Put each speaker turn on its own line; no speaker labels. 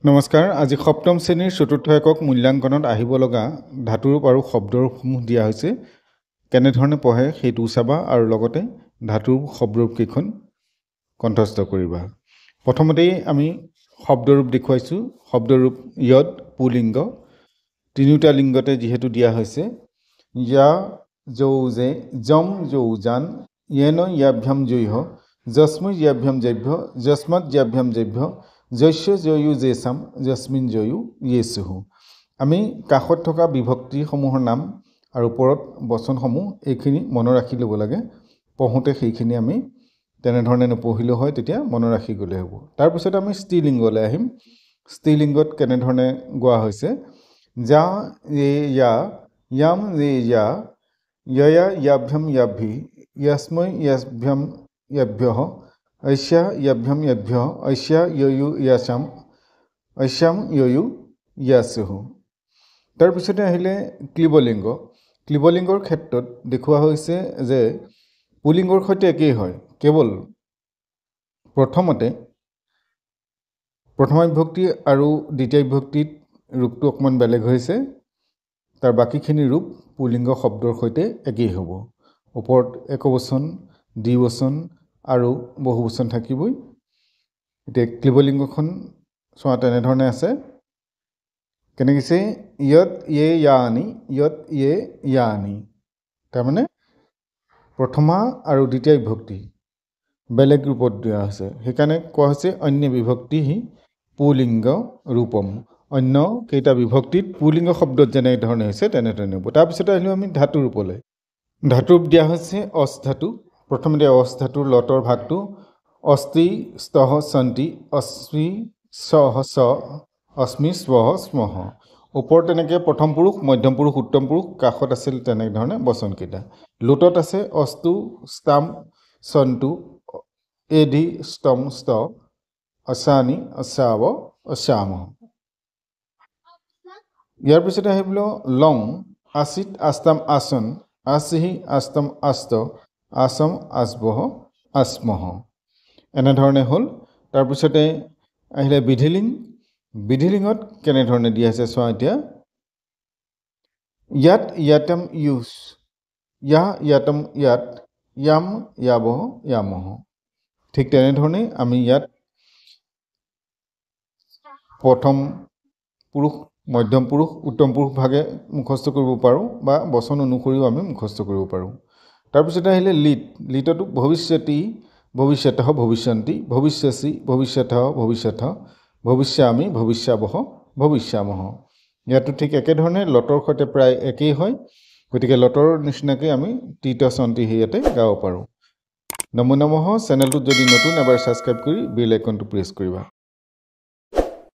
নমস্কাৰ আজি সপ্তম শ্ৰেণীৰ চতুৰ্থ একক মূল্যাংকনত আহিব লগা ধাতুৰূপ আৰু শব্দৰূপসমূহ দিয়া হৈছে কেনেধৰণে পঢ়ে সেইটো চাবা আৰু লগতে ধাতুৰূপ শব্দৰূপ কেইখন কণ্ঠস্থ কৰিবা প্ৰথমতেই আমি শব্দৰূপ দেখুৱাইছোঁ শব্দৰূপ ইয়দ পুলিংগ তিনিটা লিংগতে যেহেতু দিয়া হৈছে ইয়া যৌজে জম যৌজান ইয়েন ইয়াভ্যাম জৈহ যস্মৈ ইয়াভ্যাম জৈভ্য যস্মাৎ ইয়াভ্যাম জৈভ্য জৈশ্য জয়ু জেচাম জস্মিন জয়ু ইয়েছুহু আমি কাষত থকা বিভক্তিসমূহৰ নাম আৰু ওপৰত বচনসমূহ এইখিনি মনত ৰাখি ল'ব লাগে পঢ়োঁতে সেইখিনি আমি তেনেধৰণে নপঢ়িলেও হয় তেতিয়া মনত ৰাখি গ'লে হ'ব তাৰপিছত আমি স্ত্ৰীলিংগলৈ আহিম স্ত্ৰীলিংগত কেনেধৰণে গোৱা হৈছে যা য়ে ইয়া ইয়াম য়ে ইয়া ইয়া ইয়াভ্যাম ইয়াভি ইয়াস্মৈ ইয়াভ্যাম ইয়াভ্যঃ ঐশ্যা ইয়াভ্যাম ইয়াভ্যঃ ঐশ্যা ইয়য়ু ইয়াচাম ঐশ্যাম ইয়য়ু ইয়াছুহু তাৰপিছতে আহিলে ক্লিবলিংগৰ ক্ষেত্ৰত দেখুওৱা হৈছে যে পুলিংগৰ সৈতে একেই হয় কেৱল প্ৰথম বিভক্তি আৰু দ্বিতীয় বিভক্তিত ৰূপটো অকণমান বেলেগ হৈছে তাৰ বাকীখিনি ৰূপ পুলিংগ শব্দৰ সৈতে একেই হ'ব ওপৰত একবচন দ্বিবচন আৰু বহুবচন থাকিবই এতিয়া ক্লিবলিংগখন চোৱা তেনেধৰণে আছে কেনেকৈ ইয়ত ইয়ে ইয়ানি তাৰমানে প্ৰথমা আৰু দ্বিতীয় বিভক্তি বেলেগ ৰূপত দিয়া হৈছে সেইকাৰণে কোৱা হৈছে অন্য বিভক্তি পুলিংগ ৰূপম অন্য কেইটা বিভক্তিত পুলিংগ শব্দত যেনেধৰণে হৈছে তেনেধৰণে হ'ব তাৰপিছতে আহিলোঁ আমি ধাতুৰূপলৈ ধাতুৰূপ দিয়া হৈছে অচ ধাতু প্ৰথমতে অচ ধাতুৰ লতৰ ভাগটো অস্তি স্তহ সন্তি অস্মি সহ স অস্মি স্বহ স্মহ ওপৰত তেনেকৈ প্ৰথম পুৰুষ মধ্যম পুৰুষ উত্তম পুৰুষ কাষত আছিল তেনেধৰণে বচনকেইটা লোটত আছে অস্তু স্তাম সন্তু এধি স্তম স্ত অসানি অসাৱ অসাম ইয়াৰ পিছতে আহিব লং আচিত আস্তাম আসন আছিহি আস্তম আস্ত আসম আসবহ আসমহ এনেধৰণে হ'ল তাৰপিছতে আহিলে বিধিলিঙত কেনেধৰণে দিয়া আছে চোৱা এতিয়া ইয়াত ইয়াতম ইউচ ইয়া ইয়াতম ইয়াত ইয়াম ইয়াবহ ইয়ামহ ঠিক তেনেধৰণে আমি ইয়াত প্ৰথম পুৰুষ মধ্যম পুৰুষ উত্তম পুৰুষ ভাগে মুখস্থ কৰিব পাৰোঁ বা বচন অনুসৰিও আমি মুখস্থ কৰিব পাৰোঁ তাৰপিছতে আহিলে লিটতো ভৱিষ্যতি ভৱিষ্যতঃ ভৱিষ্যন্তি ভৱিষ্যসি ভৱিষ্যতঃ ভৱিষ্যতঃ ভৱিষ্যামি ভৱিষ্যাবহ ভৱিষ্যামহ ইয়াতো ঠিক একেধৰণে লতৰ সৈতে প্ৰায় একেই হয় গতিকে লতৰ নিচিনাকৈ আমি তৃতীয় চন্তি ইয়াতে গাব পাৰোঁ নমো নমঃ চেনেলটোত যদি নতুন এবাৰ ছাবস্ক্ৰাইব কৰি বেল আইকনটো প্ৰেছ কৰিবা